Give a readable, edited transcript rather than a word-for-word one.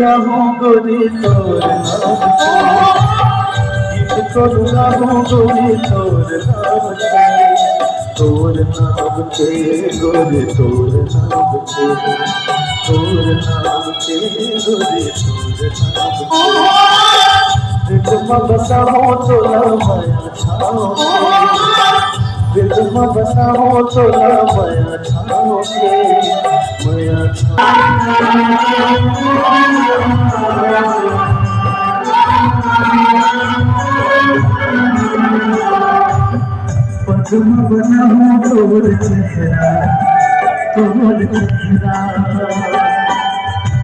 रहूं गोरी तोर नाम से, गीत करूँ रहूं गोरी तोर नाम से, तोर नाम से गोरी तोर नाम से, तोर नाम से गोरी तोर नाम से। दिल में बसा हो तोला माया छाओ के, दिल में बसा हो तोला माया छाओ के, माया पद्म बना हो तोर चेहरा, तोर चेहरा।